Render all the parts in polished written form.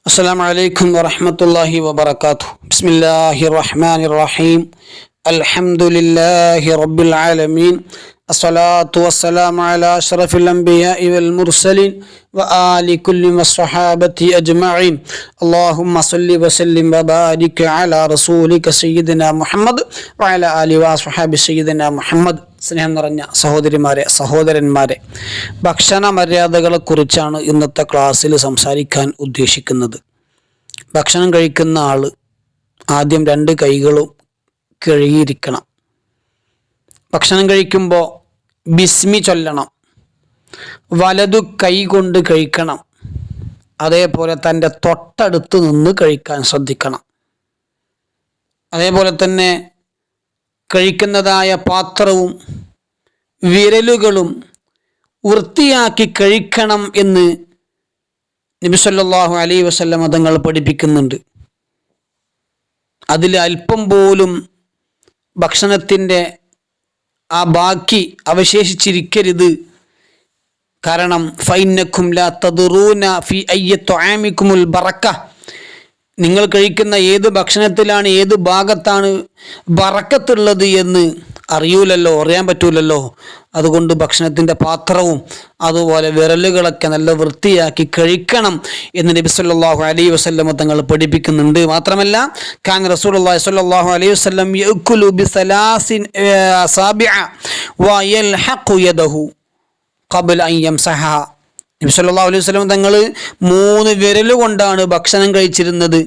السلام عليكم ورحمة الله وبركاته. بسم الله الرحمن الرحيم. الحمد لله رب العالمين. الصلاة والسلام على أشرف الأنبياء والمرسلين وآل كل والصحابة أجمعين. اللهم صل وسلم وبارك على رسولك سيدنا محمد وعلى آله وصحابه سيدنا محمد. സ്നേഹം നിറഞ്ഞ സഹോദരന്മാരെ, ഭക്ഷണ മര്യാദകളെക്കുറിച്ചാണ് ഇന്നത്തെ ക്ലാസ്സിൽ സംസാരിക്കാൻ ഉദ്ദേശിക്കുന്നത്. ഭക്ഷണം കഴിക്കുന്ന ആൾ ആദ്യം 2 കൈകളും കഴുകിയിരിക്കണം. ഭക്ഷണം കഴിക്കുമ്പോൾ ബിസ്മി ചൊല്ലണം. വലതു കൈ കൊണ്ട് കഴിക്കണം. അതേപോലെ തൻ്റെ തൊട്ടടുത്ത് നിന്ന് കഴിക്കാൻ ശ്രദ്ധിക്കണം. അതേപോലെ തന്നെ കഴിക്കുന്നതായ പാത്രവും വിരലുകളും വൃത്തിയാക്കി കഴിക്കണം എന്ന് നബി സല്ലല്ലാഹു അലൈഹി വസല്ലം തങ്ങൾ പഠിപ്പിക്കുന്നുണ്ട്. അതിൽ അല്പം പോലും ഭക്ഷണത്തിൻ്റെ ആ ബാക്കി അവശേഷിച്ചിരിക്കരുത്. കാരണം ഫൈന്നക്കും ലാ തദ്റൂന ഫി അയ്യി തുആമിക്കുമുൽ ബറക്ക, നിങ്ങൾ കഴിക്കുന്ന ഏത് ഭക്ഷണത്തിലാണ് ഏത് ഭാഗത്താണ് ബറക്കത്തുള്ളത് എന്ന് അറിയാൻ പറ്റൂലല്ലോ. അതുകൊണ്ട് ഭക്ഷണത്തിൻ്റെ പാത്രവും അതുപോലെ വിരലുകളൊക്കെ നല്ല വൃത്തിയാക്കി കഴിക്കണം എന്ന് നബി സല്ലല്ലാഹു അലൈഹി വസല്ലം തങ്ങൾ പഠിപ്പിക്കുന്നുണ്ട്. മാത്രമല്ല, കാന റസൂലുള്ളാഹി സ്വല്ലല്ലാഹു അലൈഹി വസല്ലം യഅകുലു ബിസലാസിൻ അസാബിഅ വയൽഹഖു യദഹു ഖബ്ല അൻ യംസഹ. നബി സല്ലല്ലാഹു അലൈഹി വസല്ലം തങ്ങൾ 3 വിരൽ കൊണ്ടാണ് ഭക്ഷണം കഴിച്ചിരുന്നത്.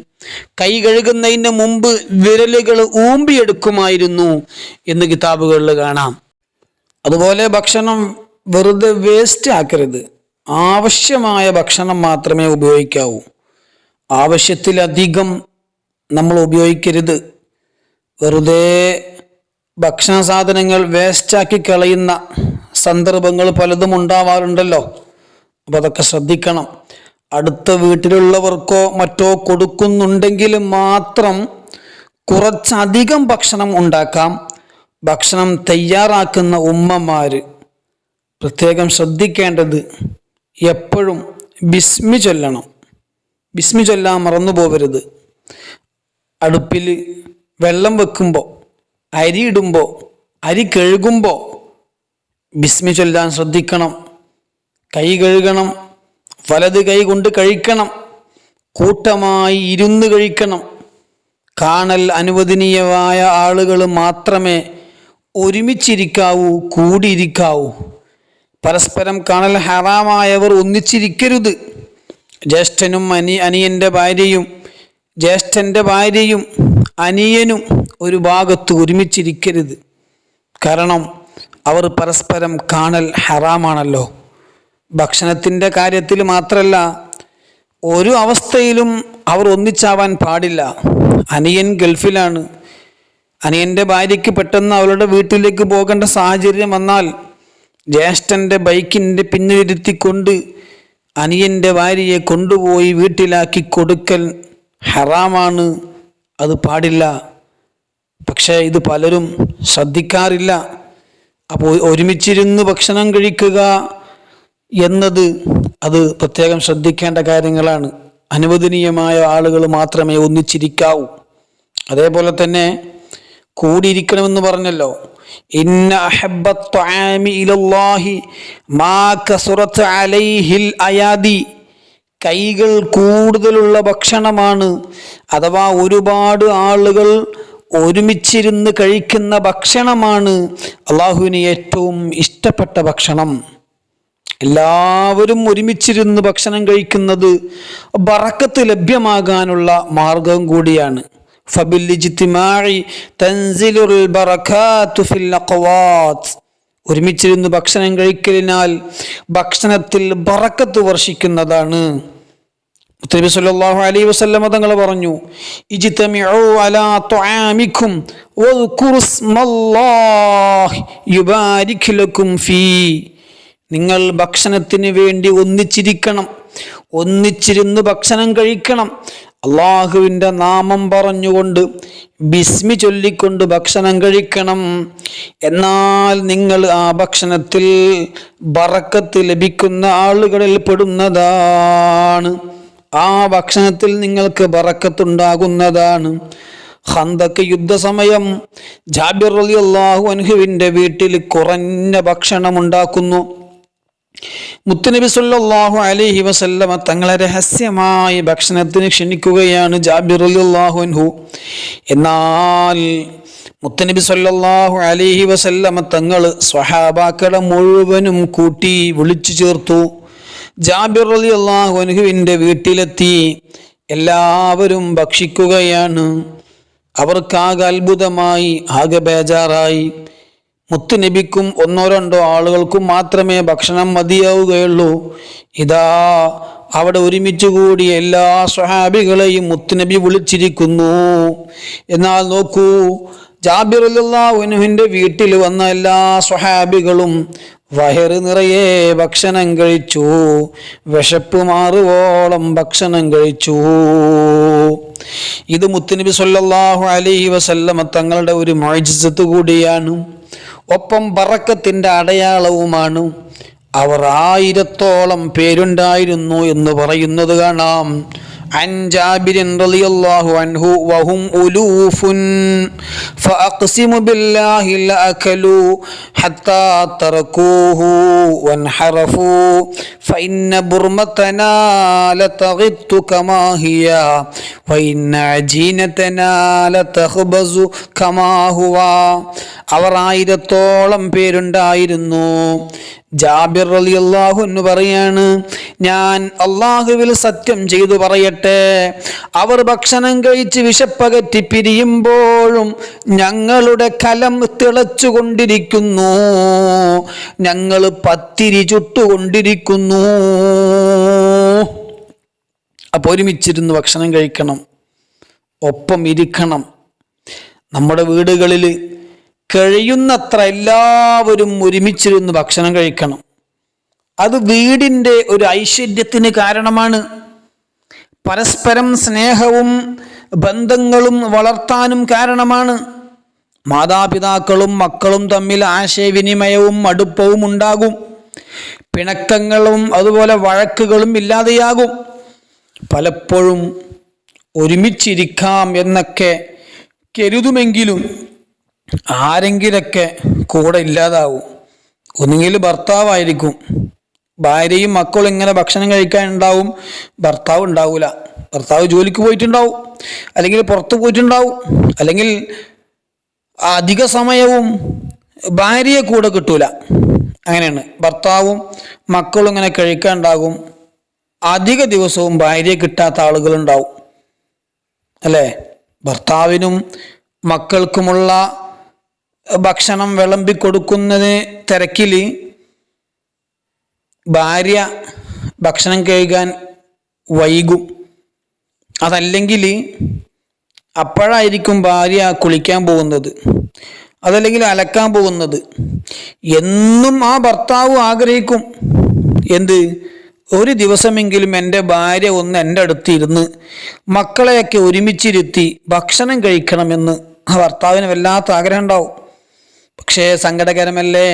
കൈ കഴുകുന്നതിന് മുമ്പ് വിരലുകൾ ഊമ്പിയെടുക്കുമായിരുന്നു എന്ന് കിതാബുകളിൽ കാണാം. അതുപോലെ ഭക്ഷണം വെറുതെ വേസ്റ്റ് ആക്കരുത്. ആവശ്യമായ ഭക്ഷണം മാത്രമേ ഉപയോഗിക്കാവൂ. ആവശ്യത്തിലധികം നമ്മൾ ഉപയോഗിക്കരുത്. വെറുതെ ഭക്ഷണ സാധനങ്ങൾ വേസ്റ്റാക്കി കളയുന്ന സന്ദർഭങ്ങൾ പലതും ഉണ്ടാവാറുണ്ടല്ലോ. അപ്പോൾ അതൊക്കെ ശ്രദ്ധിക്കണം. അടുത്ത വീട്ടിലുള്ളവർക്കോ മറ്റോ കൊടുക്കുന്നുണ്ടെങ്കിൽ മാത്രം കുറച്ചധികം ഭക്ഷണം ഉണ്ടാക്കാം. ഭക്ഷണം തയ്യാറാക്കുന്ന ഉമ്മമാർ പ്രത്യേകം ശ്രദ്ധിക്കേണ്ടത് എപ്പോഴും ബിസ്മി ചൊല്ലണം. ബിസ്മി ചൊല്ലാൻ മറന്നു പോകരുത്. അടുപ്പിൽ വെള്ളം വെക്കുമ്പോൾ, അരി ഇടുമ്പോൾ, അരി കഴുകുമ്പോൾ ബിസ്മി ചൊല്ലാൻ ശ്രദ്ധിക്കണം. കൈ കഴുകണം. വലത് കൈ കൊണ്ട് കഴിക്കണം. കൂട്ടമായി ഇരുന്ന് കഴിക്കണം. കാണൽ അനുവദനീയമായ ആളുകൾ മാത്രമേ ഒരുമിച്ചിരിക്കാവൂ, കൂടിയിരിക്കാവൂ. പരസ്പരം കാണൽ ഹറാമായവർ ഒന്നിച്ചിരിക്കരുത്. ജ്യേഷ്ഠനും അനിയൻ്റെ ഭാര്യയും, ജ്യേഷ്ഠൻ്റെ ഭാര്യയും അനിയനും ഒരു ഭാഗത്ത് ഒരുമിച്ചിരിക്കരുത്. കാരണം അവർ പരസ്പരം കാണൽ ഹറാമാണല്ലോ. ഭക്ഷണത്തിൻ്റെ കാര്യത്തിൽ മാത്രമല്ല, ഒരു അവസ്ഥയിലും അവർ ഒന്നിച്ചാവാൻ പാടില്ല. അനിയൻ ഗൾഫിലാണ്. അനിയൻ്റെ ഭാര്യയ്ക്ക് പെട്ടെന്ന് അവളുടെ വീട്ടിലേക്ക് പോകേണ്ട സാഹചര്യം വന്നാൽ ജ്യേഷ്ഠൻ്റെ ബൈക്കിൻ്റെ പിന്നിലിരുത്തിക്കൊണ്ട് അനിയൻ്റെ ഭാര്യയെ കൊണ്ടുപോയി വീട്ടിലാക്കി കൊടുക്കൽ ഹറാമാണ്. അത് പാടില്ല. പക്ഷേ ഇത് പലരും ശ്രദ്ധിക്കാറില്ല. അപ്പോൾ ഒരുമിച്ചിരുന്ന് ഭക്ഷണം കഴിക്കുക എന്നത് അത് പ്രത്യേകം ശ്രദ്ധിക്കേണ്ട കാര്യങ്ങളാണ്. അനുവദനീയമായ ആളുകൾ മാത്രമേ ഒന്നിച്ചിരിക്കാവൂ. അതേപോലെ തന്നെ കൂടിയിരിക്കണമെന്ന് പറഞ്ഞല്ലോ. ഇന്ന അഹബ്ബത്ത് തുആമി ഇലല്ലാഹി മാ കസുറത്ത് അലൈഹിൽ അയാദി. കൈകൾ കൂടുതലുള്ള ഭക്ഷണമാണ്, അഥവാ ഒരുപാട് ആളുകൾ ഒരുമിച്ചിരുന്ന് കഴിക്കുന്ന ഭക്ഷണമാണ് അള്ളാഹുവിന് ഏറ്റവും ഇഷ്ടപ്പെട്ട ഭക്ഷണം. എല്ലാവരും ഒരുമിച്ചിരുന്ന് ഭക്ഷണം കഴിക്കുന്നത് ബറക്കത്ത് ലഭ്യമാകാനുള്ള മാർഗം കൂടിയാണ്. ഫബിൽ ഇജ്തിമാഇ തൻസിലുൽ ബറകാതു ഫിൽ അഖ്വാത്ത്. ഒരുമിച്ചിരുന്ന് ഭക്ഷണം കഴിക്കലിനാൽ ഭക്ഷണത്തിൽ ബറക്കത്ത് വർഷിക്കുന്നതാണ്. നബി സല്ലല്ലാഹു അലൈഹി വസല്ലം തങ്ങൾ പറഞ്ഞു, ഇജ്തമിഉ അലാ തുആമിക്കും വദ്കുറു സ്മല്ലാഹി യുബാരിക് ലക്കും ഫീ. നിങ്ങൾ ഭക്ഷണത്തിന് വേണ്ടി ഒന്നിച്ചിരിക്കണം. ഒന്നിച്ചിരുന്ന് ഭക്ഷണം കഴിക്കണം. അള്ളാഹുവിൻ്റെ നാമം പറഞ്ഞുകൊണ്ട് ബിസ്മി ചൊല്ലിക്കൊണ്ട് ഭക്ഷണം കഴിക്കണം. എന്നാൽ നിങ്ങൾ ആ ഭക്ഷണത്തിൽ ബറക്കത്ത് ലഭിക്കുന്ന ആളുകളിൽ പെടുന്നതാണ്. ആ ഭക്ഷണത്തിൽ നിങ്ങൾക്ക് ബറക്കത്തുണ്ടാകുന്നതാണ്. ഖന്തക്ക് യുദ്ധസമയം ജാബിർ റളിയല്ലാഹു അൻഹുവിന്റെ വീട്ടിൽ കുറഞ്ഞ ഭക്ഷണം ഉണ്ടാക്കുന്നു. മുത്തുനബി സല്ലല്ലാഹു അലൈഹി വസല്ലമ തങ്ങളെ രഹസ്യമായി ഭക്ഷണത്തിന് ക്ഷണിക്കുകയാണ് ജാബിർ റളിയല്ലാഹു അൻഹു. എന്നാൽ മുത്തുനബി സല്ലല്ലാഹു അലൈഹി വസല്ലമ തങ്ങൾ സ്വഹാബാക്കളെ മുഴുവനും കൂട്ടി വിളിച്ചു ചേർത്തു. ജാബിർ റളിയല്ലാഹു അൻഹുവിന്റെ വീട്ടിലെത്തി. എല്ലാവരും ഭക്ഷിക്കുകയാണ്. അവർക്കാകെ അത്ഭുതമായി, ആകെ ബേജാറായി. മുത്തുനബിക്കും ഒന്നോ രണ്ടോ ആളുകൾക്കും മാത്രമേ ഭക്ഷണം മതിയാവുകയുള്ളൂ. ഇതാ അവിടെ ഒരുമിച്ച് കൂടി എല്ലാ സ്വഹാബികളെയും മുത്തുനബി വിളിച്ചിരിക്കുന്നു. എന്നാൽ നോക്കൂ, ജാബിർ റളിയല്ലാഹു അൻഹുവിന്റെ വീട്ടിൽ വന്ന എല്ലാ സ്വഹാബികളും വയറ് നിറയെ ഭക്ഷണം കഴിച്ചു. വിശപ്പ് മാറുവോളം ഭക്ഷണം കഴിച്ചു. ഇത് മുത്തുനബി സല്ലല്ലാഹു അലൈഹി വസല്ലമ തങ്ങളുടെ ഒരു മുഅ്ജിസത്ത് കൂടിയാണ്, ഒപ്പം ബറക്കത്തിന്റെ അടയാളവുമാണ്. അവർ 1000-ഓളം പേരുണ്ടായിരുന്നു എന്ന് പറയുന്നത് കാണാം. عن جابر رضي الله عنه وهم ألوف فأقسم بالله لأكلوا حتى تركوه وانحرفوا فإن برمتنا لتغط كما هي وإن عجينتنا لتخبز كما هو. അവർ 1000-ഓളം പേരുണ്ടായിരുന്നു. ജാബിർ റളിയല്ലാഹു അൻഹു പറയാണ്, ഞാൻ അല്ലാഹുവിൽ സത്യം ചെയ്തു പറയട്ടെ, അവർ ഭക്ഷണം കഴിച്ച് വിശപ്പകറ്റി പിരിയുമ്പോഴും ഞങ്ങളുടെ കലം തിളച്ചുകൊണ്ടിരിക്കുന്നു, ഞങ്ങൾ പത്തിരി ചുട്ടുകൊണ്ടിരിക്കുന്നു. അപ്പോൾ ഒരുമിച്ചിരുന്ന് ഭക്ഷണം കഴിക്കണം, ഒപ്പം ഇരിക്കണം. നമ്മുടെ വീടുകളിൽ കഴിയുന്നത്ര എല്ലാവരും ഒരുമിച്ചിരുന്ന് ഭക്ഷണം കഴിക്കണം. അത് വീടിൻ്റെ ഒരു ഐശ്വര്യത്തിന് കാരണമാണ്. പരസ്പരം സ്നേഹവും ബന്ധങ്ങളും വളർത്താനും കാരണമാണ്. മാതാപിതാക്കളും മക്കളും തമ്മിൽ ആശയവിനിമയവും അടുപ്പവും ഉണ്ടാകും. പിണക്കങ്ങളും അതുപോലെ വഴക്കുകളും ഇല്ലാതെയാകും. പലപ്പോഴും ഒരുമിച്ചിരിക്കാം എന്നൊക്കെ കരുതുമെങ്കിലും ആരെങ്കിലൊക്കെ കൂടെ ഇല്ലാതാവും. ഒന്നുകിൽ ഭർത്താവായിരിക്കും, ഭാര്യയും മക്കളും ഇങ്ങനെ ഭക്ഷണം കഴിക്കാൻ ഉണ്ടാവും, ഭർത്താവ് ഉണ്ടാവില്ല. ഭർത്താവ് ജോലിക്ക് പോയിട്ടുണ്ടാവും, അല്ലെങ്കിൽ പുറത്ത് പോയിട്ടുണ്ടാവും, അല്ലെങ്കിൽ അധിക സമയവും ഭാര്യയെ കൂടെ കിട്ടൂല. അങ്ങനെയാണ്. ഭർത്താവും മക്കളും ഇങ്ങനെ കഴിക്കാൻ ഉണ്ടാകും, അധിക ദിവസവും ഭാര്യയെ കിട്ടാത്ത ആളുകളുണ്ടാവും, അല്ലേ? ഭർത്താവിനും മക്കൾക്കുമുള്ള ഭക്ഷണം വിളമ്പിക്കൊടുക്കുന്നതിന് തിരക്കിൽ ഭാര്യ ഭക്ഷണം കഴിക്കാൻ വൈകും. അതല്ലെങ്കിൽ അപ്പോഴായിരിക്കും ഭാര്യ കുളിക്കാൻ പോകുന്നത്, അതല്ലെങ്കിൽ അലക്കാൻ പോകുന്നത്. എന്നും ആ ഭർത്താവ് ആഗ്രഹിക്കും, എന്ത്, ഒരു ദിവസമെങ്കിലും എൻ്റെ ഭാര്യ ഒന്ന് എൻ്റെ അടുത്തിരുന്ന് മക്കളെയൊക്കെ ഒരുമിച്ചിരുത്തി ഭക്ഷണം കഴിക്കണമെന്ന് ആ ഭർത്താവിന് വല്ലാത്ത ആഗ്രഹം ഉണ്ടാവും. പക്ഷേ സങ്കടകരമല്ലേ?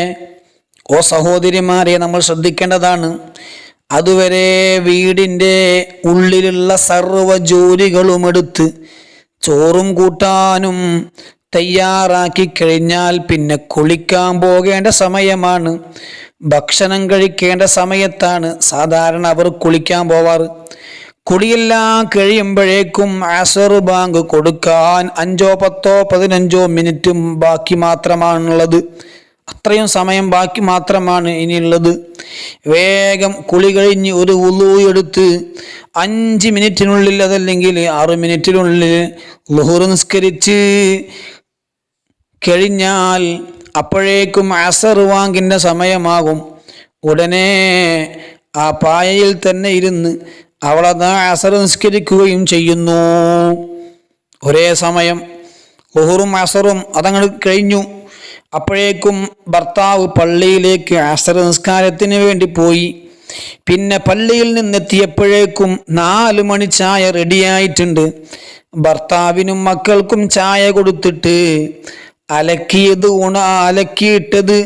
ഓ സഹോദരിമാരെ, നമ്മൾ ശ്രദ്ധിക്കേണ്ടതാണ്. അതുവരെ വീടിൻ്റെ ഉള്ളിലുള്ള സർവ്വ ജോലികളും എടുത്ത് ചോറും കൂട്ടാനും തയ്യാറാക്കി കഴിഞ്ഞാൽ പിന്നെ കുളിക്കാൻ പോകേണ്ട സമയമാണ്, ഭക്ഷണം കഴിക്കേണ്ട സമയത്താണ് സാധാരണ അവർ കുളിക്കാൻ പോവാറ്. കുളിയെല്ലാം കഴിയുമ്പോഴേക്കും അസർ ബാങ്ക് കൊടുക്കാൻ 5, 10, 15 മിനിറ്റ് ബാക്കി മാത്രമാണുള്ളത്. അത്രയും സമയം ബാക്കി മാത്രമാണ് ഇനിയുള്ളത്. വേഗം കുളി കഴിഞ്ഞ് ഒരു വുളു എടുത്ത് 5 മിനിറ്റിനുള്ളിൽ, അതല്ലെങ്കിൽ 6 മിനിറ്റിനുള്ളിൽ ളുഹർ നിസ്കരിച്ച് കഴിഞ്ഞാൽ അപ്പോഴേക്കും അസർ വാങ്കിൻ്റെ സമയമാകും. ഉടനെ ആ പായയിൽ തന്നെ ഇരുന്ന് അവളതാ അസർ നിസ്കരിക്കുകയും ചെയ്യുന്നു. ഒരേ സമയം ളുഹറും അസറും അതങ്ങോട്ട് കഴിഞ്ഞു. അപ്പോഴേക്കും ഭർത്താവ് പള്ളിയിലേക്ക് അസർ നിസ്കാരത്തിന് വേണ്ടി പോയി. പിന്നെ പള്ളിയിൽ നിന്നെത്തിയപ്പോഴേക്കും 4 മണി ചായ റെഡിയായിട്ടുണ്ട്. ഭർത്താവിനും മക്കൾക്കും ചായ കൊടുത്തിട്ട് അലക്കിയിട്ടത്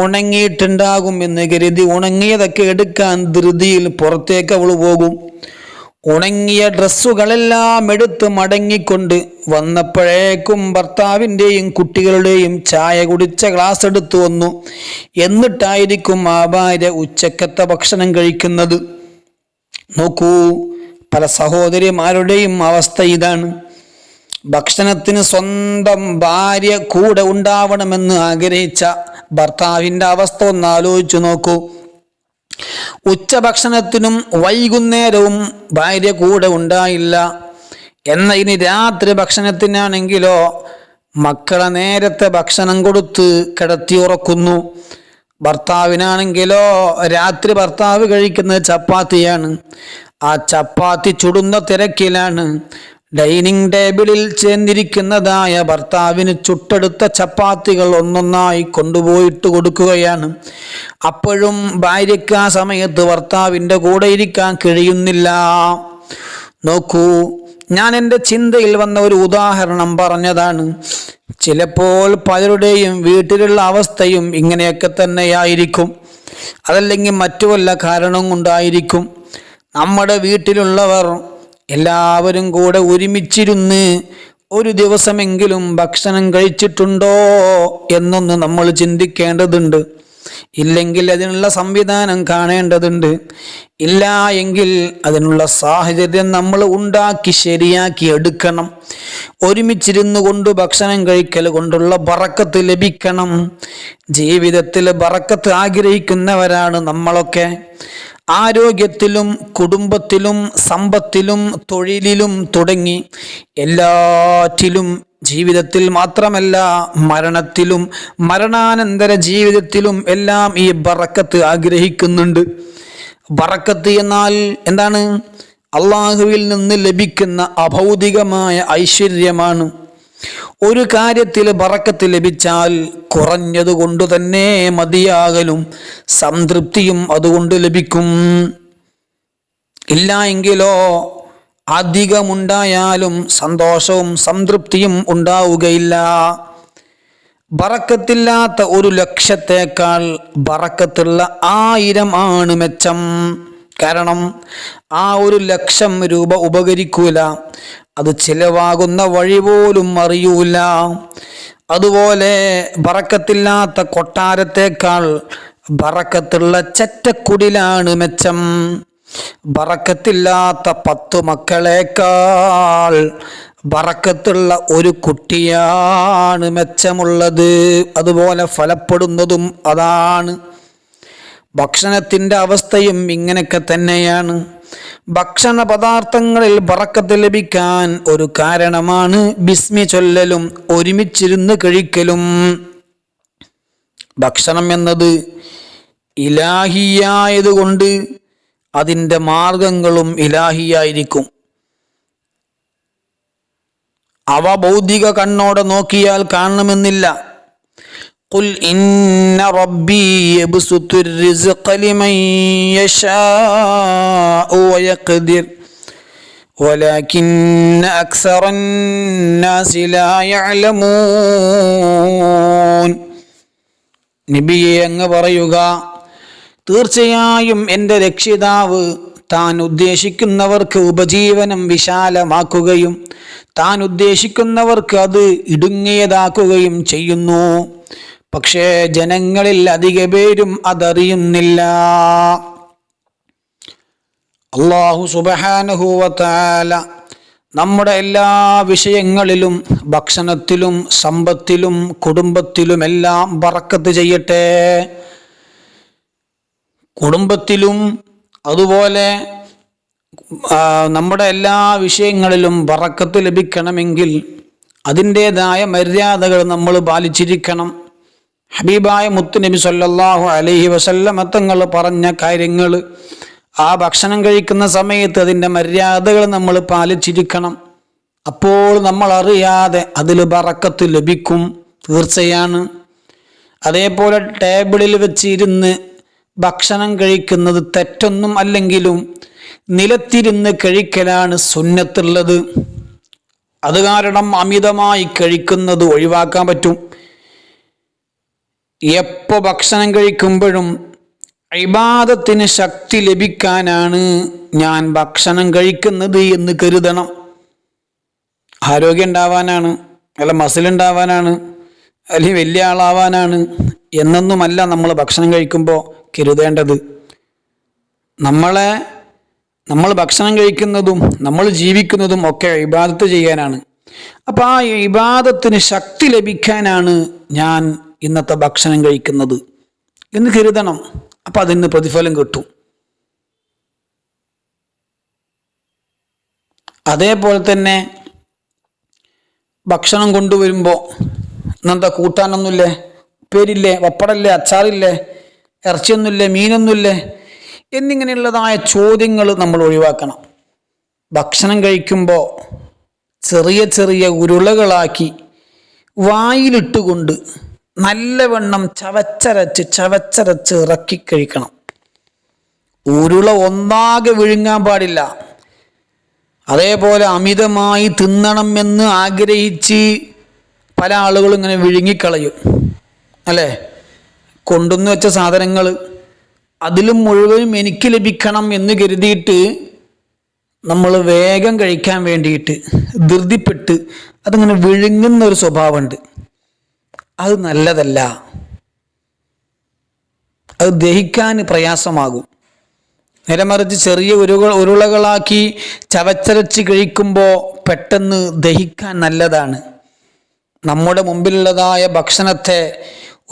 ഉണങ്ങിയിട്ടുണ്ടാകും എന്ന് കരുതി ഉണങ്ങിയതൊക്കെ എടുക്കാൻ ധൃതിയിൽ പുറത്തേക്ക് അവൾ പോകും. ഉണങ്ങിയ ഡ്രസ്സുകളെല്ലാം എടുത്ത് മടങ്ങിക്കൊണ്ട് വന്നപ്പോഴേക്കും ഭർത്താവിൻ്റെയും കുട്ടികളുടെയും ചായ കുടിച്ച ഗ്ലാസ് എടുത്തു വന്നു. എന്നിട്ടായിരിക്കും ആ ഭാര്യ ഉച്ചക്കത്തെ ഭക്ഷണം കഴിക്കുന്നത്. നോക്കൂ, പല സഹോദരിമാരുടെയും അവസ്ഥ ഇതാണ്. ഭക്ഷണത്തിന് സ്വന്തം ഭാര്യ കൂടെ ഉണ്ടാവണമെന്ന് ആഗ്രഹിച്ച ഭർത്താവിൻ്റെ അവസ്ഥ ഒന്ന് ആലോചിച്ചു നോക്കൂ. ഉച്ചഭക്ഷണത്തിനും വൈകുന്നേരവും ഭാര്യ കൂടെ ഉണ്ടായില്ല. എന്നാൽ ഇനി രാത്രി ഭക്ഷണത്തിനാണെങ്കിലോ മക്കളെ നേരത്തെ ഭക്ഷണം കൊടുത്ത് കിടത്തി ഉറക്കുന്നു. ഭർത്താവിനാണെങ്കിലോ രാത്രി ഭർത്താവ് കഴിക്കുന്നത് ചപ്പാത്തിയാണ്. ആ ചപ്പാത്തി ചുടുന്ന തിരക്കിലാണ്. ഡൈനിങ് ടേബിളിൽ ചേർന്നിരിക്കുന്നതായ ഭർത്താവിന് ചുട്ടെടുത്ത ചപ്പാത്തികൾ ഒന്നൊന്നായി കൊണ്ടുപോയിട്ട് കൊടുക്കുകയാണ്. അപ്പോഴും ഭാര്യയ്ക്ക് ആ സമയത്ത് ഭർത്താവിൻ്റെ കൂടെ ഇരിക്കാൻ കഴിയുന്നില്ല. നോക്കൂ, ഞാൻ എൻ്റെ ചിന്തയിൽ വന്ന ഒരു ഉദാഹരണം പറഞ്ഞതാണ്. ചിലപ്പോൾ പലരുടെയും വീട്ടിലുള്ള അവസ്ഥയും ഇങ്ങനെയൊക്കെ തന്നെയായിരിക്കും. അതല്ലെങ്കിൽ മറ്റു വല്ല കാരണം കൊണ്ടായിരിക്കും. നമ്മുടെ വീട്ടിലുള്ളവർ എല്ലാവരും കൂടെ ഒരുമിച്ചിരുന്ന് ഒരു ദിവസമെങ്കിലും ഭക്ഷണം കഴിച്ചിട്ടുണ്ടോ എന്നൊന്ന് നമ്മൾ ചിന്തിക്കേണ്ടതുണ്ട്. ഇല്ലെങ്കിൽ അതിനുള്ള സംവിധാനം കാണേണ്ടതുണ്ട്. ഇല്ല എങ്കിൽ അതിനുള്ള സാഹചര്യം നമ്മൾ ഉണ്ടാക്കി ശരിയാക്കി എടുക്കണം. ഒരുമിച്ചിരുന്നു കൊണ്ട് ഭക്ഷണം കഴിക്കൽ കൊണ്ടുള്ള ബറക്കത്ത് ലഭിക്കണം. ജീവിതത്തിൽ ബറക്കത്ത് ആഗ്രഹിക്കുന്നവരാണ് നമ്മളൊക്കെ. ആരോഗ്യത്തിലും കുടുംബത്തിലും സമ്പത്തിലും തൊഴിലിലും തുടങ്ങി എല്ലാറ്റിലും, ജീവിതത്തിൽ മാത്രമല്ല മരണത്തിലും മരണാനന്തര ജീവിതത്തിലും എല്ലാം ഈ ബറക്കത്ത് ആഗ്രഹിക്കുന്നുണ്ട്. ബറക്കത്ത് എന്നാൽ എന്താണ്? അള്ളാഹുവിൽ നിന്ന് ലഭിക്കുന്ന അഭൗതികമായ ഐശ്വര്യമാണ്. ഒരു കാര്യത്തിൽ ബറക്കത്ത് ലഭിച്ചാൽ കുറഞ്ഞതുകൊണ്ട് തന്നെ മതിയാകലും സംതൃപ്തിയും അതുകൊണ്ട് ലഭിക്കും. ഇല്ല എങ്കിലോ അധികമുണ്ടായാലും സന്തോഷവും സംതൃപ്തിയും ഉണ്ടാവുകയില്ല. ബറക്കത്തില്ലാത്ത 1,00,000 ബറക്കത്തുള്ള 1000 ആണ് മെച്ചം. കാരണം ആ 1,00,000 രൂപ ഉപകരിക്കൂല, അത് ചിലവാകുന്ന വഴി പോലും അറിയൂല. അതുപോലെ ബറക്കത്തില്ലാത്ത കൊട്ടാരത്തേക്കാൾ ബറക്കത്തുള്ള ചെറ്റക്കുടിലാണ് മെച്ചം. ബറക്കത്തില്ലാത്ത 10 മക്കളേക്കാൾ ബറക്കത്തുള്ള ഒരു കുട്ടിയാണ് മെച്ചമുള്ളത്. അതുപോലെ ഫലപ്പെടുന്നതും അതാണ്. ഭക്ഷണത്തിൻ്റെ അവസ്ഥയും ഇങ്ങനെയൊക്കെ തന്നെയാണ്. ഭക്ഷണ പദാർത്ഥങ്ങളിൽ ബറക്കത്ത് ലഭിക്കാൻ ഒരു കാരണമാണ് ബിസ്മി ചൊല്ലലും ഒരുമിച്ചിരുന്ന് കഴിക്കലും. ഭക്ഷണം എന്നത് ഇലാഹിയായതുകൊണ്ട് അതിൻ്റെ മാർഗങ്ങളും ഇലാഹിയായിരിക്കും. അവ ഭൗതിക കണ്ണോടെ നോക്കിയാൽ കാണണമെന്നില്ല. ഖുൽ ഇന്ന റബ്ബി യബ്സുത്തുർ റിസ്ഖ ലിമൻ യശാഉ വയഖ്ദിർ വലാകിന്ന അക്സറന്നാസി ലാ യഅലമൂൻ. നബിയെ അങ്ങ് പറയുക, തീർച്ചയായും എൻ്റെ രക്ഷിതാവ് താൻ ഉദ്ദേശിക്കുന്നവർക്ക് ഉപജീവനം വിശാലമാക്കുകയും താൻ ഉദ്ദേശിക്കുന്നവർക്ക് അത് ഇടുങ്ങിയതാക്കുകയും ചെയ്യുന്നു. പക്ഷേ ജനങ്ങളിൽ അധിക പേരും അതറിയുന്നില്ല. അല്ലാഹു സുബ്ഹാനഹു വ തആല നമ്മുടെ എല്ലാ വിഷയങ്ങളിലും, ഭക്ഷണത്തിലും സമ്പത്തിലും കുടുംബത്തിലുമെല്ലാം ബറക്കത്ത് ചെയ്യട്ടെ. കുടുംബത്തിലും അതുപോലെ നമ്മുടെ എല്ലാ വിഷയങ്ങളിലും ബറക്കത്ത് ലഭിക്കണമെങ്കിൽ അതിൻ്റെതായ മര്യാദകൾ നമ്മൾ പാലിച്ചിരിക്കണം. ഹബീബായ മുത്തുനബി സല്ലല്ലാഹു അലൈഹി വസല്ലമ തങ്ങൾ പറഞ്ഞ കാര്യങ്ങൾ, ആ ഭക്ഷണം കഴിക്കുന്ന സമയത്ത് അതിൻ്റെ മര്യാദകൾ നമ്മൾ പാലിച്ചിരിക്കണം. അപ്പോൾ നമ്മൾ അറിയാതെ അതിൽ ബറക്കത്ത് ലഭിക്കും, തീർച്ചയാണ്. അതേപോലെ ടേബിളിൽ വെച്ചിരുന്ന് ഭക്ഷണം കഴിക്കുന്നത് തെറ്റൊന്നും അല്ലെങ്കിലും നിലത്തിരുന്ന് കഴിക്കലാണ് സുന്നത്തുള്ളത്. അത് കാരണം അമിതമായി കഴിക്കുന്നത് ഒഴിവാക്കാൻ പറ്റും. എപ്പോൾ ഭക്ഷണം കഴിക്കുമ്പോഴും ഇബാദത്തിന് ശക്തി ലഭിക്കാനാണ് ഞാൻ ഭക്ഷണം കഴിക്കുന്നത് എന്ന് കരുതണം. ആരോഗ്യം ഉണ്ടാവാനാണ്, അല്ല മസിൽ ഉണ്ടാവാനാണ്, അല്ലെങ്കിൽ വലിയ ആളാവാനാണ് എന്നൊന്നുമല്ല നമ്മൾ ഭക്ഷണം കഴിക്കുമ്പോൾ കരുതേണ്ടത്. നമ്മൾ ഭക്ഷണം കഴിക്കുന്നതും നമ്മൾ ജീവിക്കുന്നതും ഒക്കെ ഇബാദത്ത് ചെയ്യാനാണ്. അപ്പം ആ ഇബാദത്തിന് ശക്തി ലഭിക്കാനാണ് ഞാൻ ഇന്നത്തെ ഭക്ഷണം കഴിക്കുന്നത് എന്ന് കരുതണം. അപ്പം അതിന് പ്രതിഫലം കിട്ടും. അതേപോലെ തന്നെ ഭക്ഷണം കൊണ്ടുവരുമ്പോൾ ഇന്നെന്താ കൂട്ടാനൊന്നുമില്ലേ, ഉപ്പേരില്ലേ, പപ്പടമില്ലേ, അച്ചാറില്ലേ, ഇറച്ചിയൊന്നുമില്ലേ, മീനൊന്നുമില്ലേ എന്നിങ്ങനെയുള്ളതായ ചോദ്യങ്ങൾ നമ്മൾ ഒഴിവാക്കണം. ഭക്ഷണം കഴിക്കുമ്പോൾ ചെറിയ ചെറിയ ഉരുളകളാക്കി വായിലിട്ടുകൊണ്ട് നല്ലവണ്ണം ചവച്ചരച്ച് ഇറക്കി കഴിക്കണം. ഉരുള ഒന്നാകെ വിഴുങ്ങാൻ പാടില്ല. അതേപോലെ അമിതമായി തിന്നണമെന്ന് ആഗ്രഹിച്ച് പല ആളുകളും ഇങ്ങനെ വിഴുങ്ങിക്കളയും, അല്ലേ? കൊണ്ടുവന്ന് വെച്ച സാധനങ്ങൾ അതിലും മുഴുവനും എനിക്ക് ലഭിക്കണം എന്ന് കരുതിയിട്ട് നമ്മൾ വേഗം കഴിക്കാൻ വേണ്ടിയിട്ട് ധൃതിപ്പെട്ട് അതിങ്ങനെ വിഴുങ്ങുന്ന ഒരു സ്വഭാവമുണ്ട്. അത് നല്ലതല്ല. അത് ദഹിക്കാൻ പ്രയാസമാകും. നേരെമറിച്ച് ചെറിയ ഉരുളകളാക്കി ചവച്ചരച്ച് കഴിക്കുമ്പോൾ പെട്ടെന്ന് ദഹിക്കാൻ നല്ലതാണ്. നമ്മുടെ മുമ്പിലുള്ളതായ ഭക്ഷണത്തെ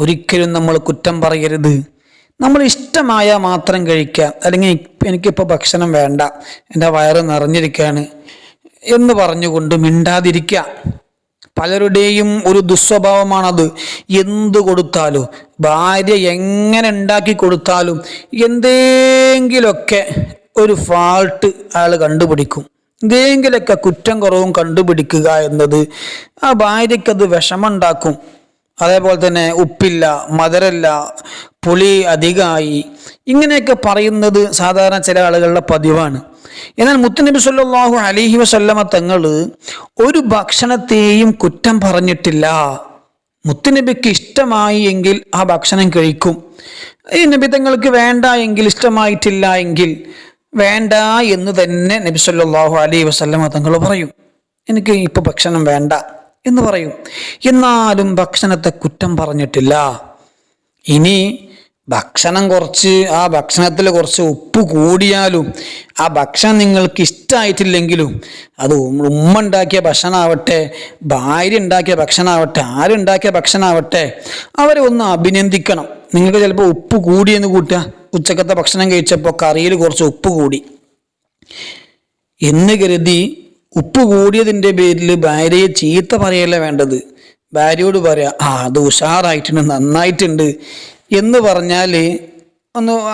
ഒരിക്കലും നമ്മൾ കുറ്റം പറയരുത്. നമ്മൾ ഇഷ്ടമായ മാത്രം കഴിക്കുക, അല്ലെങ്കിൽ എനിക്കിപ്പോൾ ഭക്ഷണം വേണ്ട, എൻ്റെ വയറ് നിറഞ്ഞിരിക്കുകയാണ് എന്ന് പറഞ്ഞുകൊണ്ട് മിണ്ടാതിരിക്കുക. പലരുടെയും ഒരു ദുസ്വഭാവമാണത്. എന്ത് കൊടുത്താലും, ഭാര്യ എങ്ങനെ ഉണ്ടാക്കി കൊടുത്താലും എന്തെങ്കിലുമൊക്കെ ഒരു ഫാൾട്ട് അയാൾ കണ്ടുപിടിക്കും. എന്തെങ്കിലുമൊക്കെ കുറ്റം കുറവും കണ്ടുപിടിക്കുക എന്നത് ആ ഭാര്യയ്ക്കത് വിഷമമുണ്ടാക്കും. അതേപോലെ തന്നെ ഉപ്പില്ല, മധുരമില്ല, പുളി അധികമായി, ഇങ്ങനെയൊക്കെ പറയുന്നത് സാധാരണ ചില ആളുകളുടെ പതിവാണ്. എന്നാൽ മുത്തുനബി സല്ലല്ലാഹു അലൈഹി വസല്ലമ തങ്ങൾ ഒരു ഭക്ഷണത്തെയും കുറ്റം പറഞ്ഞിട്ടില്ല. മുത്തുനബിക്ക് ഇഷ്ടമായി എങ്കിൽ ആ ഭക്ഷണം കഴിക്കും. ഈ നബി തങ്ങൾക്ക് വേണ്ട എങ്കിൽ, ഇഷ്ടമായിട്ടില്ല എങ്കിൽ വേണ്ട എന്ന് തന്നെ നബി സല്ലല്ലാഹു അലൈഹി വസല്ലമ തങ്ങൾ പറയും. എനിക്ക് ഇപ്പോൾ ഭക്ഷണം വേണ്ട എന്ന് പറയും. എന്നാലും ഭക്ഷണത്തെ കുറ്റം പറഞ്ഞിട്ടില്ല. ഇനി ഭക്ഷണം ആ ഭക്ഷണത്തിൽ കുറച്ച് ഉപ്പ് കൂടിയാലും, ആ ഭക്ഷണം നിങ്ങൾക്ക് ഇഷ്ടമായിട്ടില്ലെങ്കിലും, അത് ഉമ്മ ഉണ്ടാക്കിയ ഭക്ഷണമാവട്ടെ, ഭാര്യ ഉണ്ടാക്കിയ ഭക്ഷണമാവട്ടെ, ആരുണ്ടാക്കിയ ഭക്ഷണമാവട്ടെ, അവരെ ഒന്ന് അഭിനന്ദിക്കണം. നിങ്ങൾക്ക് ചിലപ്പോൾ ഉപ്പ് കൂടിയെന്ന് കൂട്ടുക. ഉച്ചക്കത്തെ ഭക്ഷണം കഴിച്ചപ്പോൾ കറിയിൽ കുറച്ച് ഉപ്പ് കൂടി എന്ന് കരുതി ഉപ്പ് കൂടിയതിൻ്റെ പേരിൽ ഭാര്യയെ ചീത്ത പറയല്ല വേണ്ടത്. ഭാര്യയോട് പറയാ, അത് ഉഷാറായിട്ടുണ്ട്, നന്നായിട്ടുണ്ട് എന്ന് പറഞ്ഞാൽ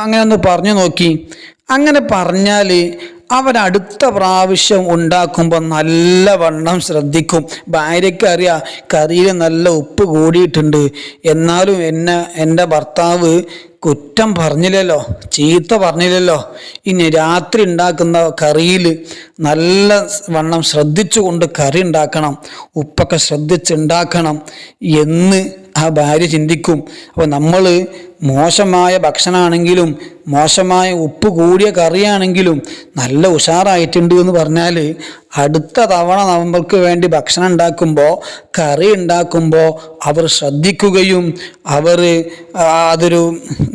അങ്ങനെ ഒന്ന് പറഞ്ഞു നോക്കി. അങ്ങനെ പറഞ്ഞാൽ അവരടുത്ത പ്രാവശ്യം ഉണ്ടാക്കുമ്പോൾ നല്ലവണ്ണം ശ്രദ്ധിക്കും. ഭാര്യയ്ക്ക് അറിയാം കറിയിൽ നല്ല ഉപ്പ് കൂടിയിട്ടുണ്ട്, എന്നാലും എൻ്റെ ഭർത്താവ് കുറ്റം പറഞ്ഞില്ലല്ലോ, ചീത്ത പറഞ്ഞില്ലല്ലോ, ഇനി രാത്രി ഉണ്ടാക്കുന്ന കറിയിൽ നല്ല വണ്ണം ശ്രദ്ധിച്ചുകൊണ്ട് കറി ഉണ്ടാക്കണം, ഉപ്പൊക്കെ ശ്രദ്ധിച്ചുണ്ടാക്കണം എന്ന് ആ ഭാര്യ ചിന്തിക്കും. അപ്പോൾ നമ്മൾ മോശമായ ഭക്ഷണമാണെങ്കിലും, മോശമായ ഉപ്പ് കൂടിയ കറിയാണെങ്കിലും നല്ല ഉഷാറായിട്ടുണ്ട് എന്ന് പറഞ്ഞാൽ അടുത്ത തവണ നമ്മൾക്ക് വേണ്ടി ഭക്ഷണം ഉണ്ടാക്കുമ്പോൾ, കറി ഉണ്ടാക്കുമ്പോൾ അവർ ശ്രദ്ധിക്കുകയും അവർ അതൊരു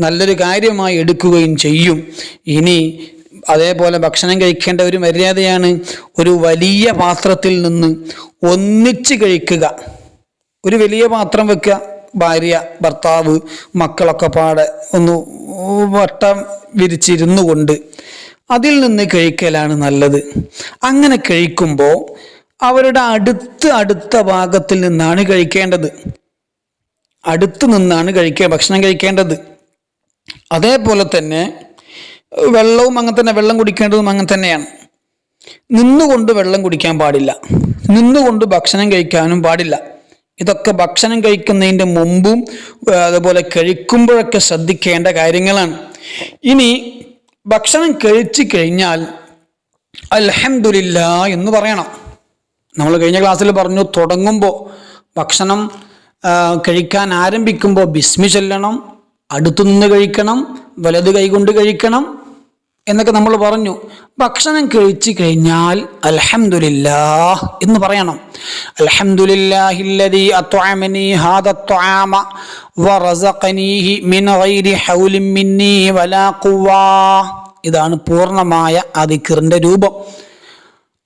നല്ലൊരു കാര്യമായി എടുക്കുകയും ചെയ്യും. ഇനി അതേപോലെ ഭക്ഷണം കഴിക്കേണ്ട ഒരു മര്യാദയാണ് ഒരു വലിയ പാത്രത്തിൽ നിന്ന് ഒന്നിച്ച് കഴിക്കുക. ഒരു വലിയ പാത്രം വെക്കുക, ഭാര്യ, ഭർത്താവ്, മക്കളൊക്കെ പാടെ ഒന്ന് വട്ടം വിരിച്ചിരുന്നു കൊണ്ട് അതിൽ നിന്ന് കഴിക്കലാണ് നല്ലത്. അങ്ങനെ കഴിക്കുമ്പോൾ അവരുടെ അടുത്ത ഭാഗത്തിൽ നിന്നാണ് കഴിക്കേണ്ടത്. അടുത്ത് നിന്നാണ് ഭക്ഷണം കഴിക്കേണ്ടത്. അതേപോലെ തന്നെ വെള്ളവും അങ്ങനെ തന്നെ, വെള്ളം കുടിക്കേണ്ടതും അങ്ങനെ തന്നെയാണ്. നിന്നുകൊണ്ട് വെള്ളം കുടിക്കാൻ പാടില്ല, നിന്നുകൊണ്ട് ഭക്ഷണം കഴിക്കാനും പാടില്ല. ഇതൊക്കെ ഭക്ഷണം കഴിക്കുന്നതിൻ്റെ മുമ്പും അതുപോലെ കഴിക്കുമ്പോഴൊക്കെ ശ്രദ്ധിക്കേണ്ട കാര്യങ്ങളാണ്. ഇനി ഭക്ഷണം കഴിച്ചു കഴിഞ്ഞാൽ അൽഹംദുലില്ലാ എന്ന് പറയണം. നമ്മൾ കഴിഞ്ഞ ക്ലാസ്സിൽ പറഞ്ഞു, തുടങ്ങുമ്പോൾ ഭക്ഷണം കഴിക്കാൻ ആരംഭിക്കുമ്പോൾ ബിസ്മി ചൊല്ലണം, അടുത്തുനിന്ന് കഴിക്കണം, വലത് കൈകൊണ്ട് കഴിക്കണം എന്നൊക്കെ നമ്മൾ പറഞ്ഞു. ഭക്ഷണം കഴിച്ചു കഴിഞ്ഞാൽ അൽഹംദുലില്ലാഹ് എന്ന് പറയണം. അൽഹംദുലില്ലാഹില്ലദീ അത്അമനി ഹാദ അത്അമ വറസഖനീഹി മിൻ ഗൈരി ഹൗലിൻ മിന്നീ വലാ ഖുവ്വ. ഇതാണ് പൂർണ്ണമായ ആ ദിക്റിന്റെ രൂപം.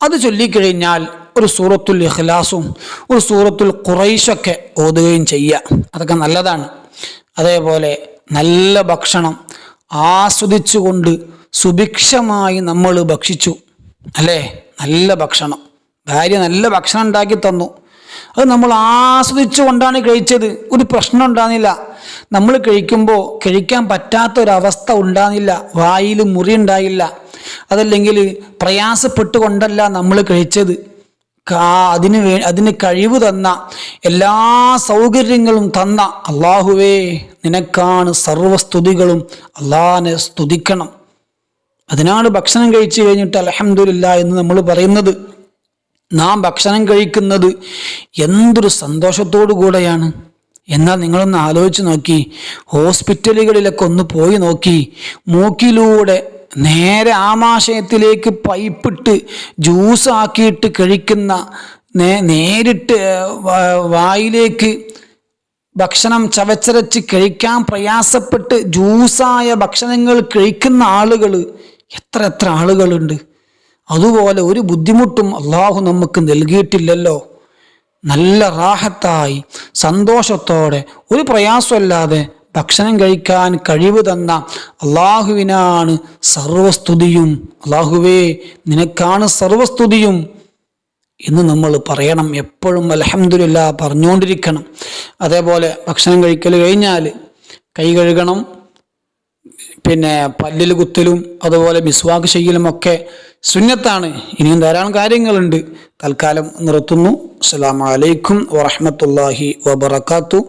അത് ചൊല്ലിക്കഴിഞ്ഞാൽ ഒരു സൂറത്തുൽ ഇഖ്ലാസും ഒരു സൂറത്തുൽ ഖുറൈശൊക്കെ ഓതുകയും ചെയ്യുക. അതൊക്കെ നല്ലതാണ്. അതേപോലെ നല്ല ഭക്ഷണം ആസ്വദിച്ചുകൊണ്ട് സുഭിക്ഷമായി നമ്മൾ ഭക്ഷിച്ചു അല്ലേ? നല്ല ഭക്ഷണം, ഭാര്യ നല്ല ഭക്ഷണം ഉണ്ടാക്കി തന്നു, അത് നമ്മൾ ആസ്വദിച്ചു കൊണ്ടാണ് കഴിച്ചത്. ഒരു പ്രശ്നം ഉണ്ടാകുന്നില്ല. നമ്മൾ കഴിക്കുമ്പോൾ കഴിക്കാൻ പറ്റാത്തൊരവസ്ഥ ഉണ്ടാകുന്നില്ല, വായിൽ മുറി ഉണ്ടായില്ല. അതല്ലെങ്കിൽ പ്രയാസപ്പെട്ടുകൊണ്ടല്ല നമ്മൾ കഴിച്ചത്. അതിന് കഴിവ് തന്ന, എല്ലാ സൗകര്യങ്ങളും തന്ന അള്ളാഹുവേ നിനക്കാണ് സർവസ്തുതികളും. അള്ളാഹിനെ സ്തുതിക്കണം. അതിനാണ് ഭക്ഷണം കഴിച്ചു കഴിഞ്ഞിട്ട് അൽഹംദുലില്ലാഹ് എന്ന് നമ്മൾ പറയുന്നത്. നാം ഭക്ഷണം കഴിക്കുന്നത് എന്തൊരു സന്തോഷത്തോടു കൂടെയാണ്. എന്നാൽ നിങ്ങളൊന്ന് ആലോചിച്ച് നോക്കി, ഹോസ്പിറ്റലുകളിലൊക്കെ ഒന്ന് പോയി നോക്കി, മൂക്കിലൂടെ നേരെ ആമാശയത്തിലേക്ക് പൈപ്പിട്ട് ജ്യൂസ് ആക്കിയിട്ട് കഴിക്കുന്ന, നേരിട്ട് വായിലേക്ക് ഭക്ഷണം ചവച്ചരച്ച് കഴിക്കാൻ പ്രയാസപ്പെട്ട് ജ്യൂസായ ഭക്ഷണങ്ങൾ കഴിക്കുന്ന ആളുകൾ എത്ര ആളുകളുണ്ട്. അതുപോലെ ഒരു ബുദ്ധിമുട്ടും അള്ളാഹു നമുക്ക് നൽകിയിട്ടില്ലല്ലോ. നല്ല റാഹത്തായി സന്തോഷത്തോടെ ഒരു പ്രയാസമല്ലാതെ ഭക്ഷണം കഴിക്കാൻ കഴിവ് തന്ന അള്ളാഹുവിനാണ് സർവസ്തുതിയും. അള്ളാഹുവേ നിനക്കാണ് സർവസ്തുതിയും എന്ന് നമ്മൾ പറയണം. എപ്പോഴും അൽഹംദുലില്ലാഹ് പറഞ്ഞുകൊണ്ടിരിക്കണം. അതേപോലെ ഭക്ഷണം കഴിക്കൽ കഴിഞ്ഞാൽ കൈ കഴുകണം, പിന്നെ പല്ലിൽ കുത്തലും അതുപോലെ മിസ്വാക്ക് ചെയ്യലും ഒക്കെ സുന്നത്താണ്. ഇനിയും ധാരാളം കാര്യങ്ങളുണ്ട്. തൽക്കാലം നിർത്തുന്നു. അസ്സലാമു അലൈക്കും വറഹ്മത്തുള്ളാഹി വബറകാതുഹു.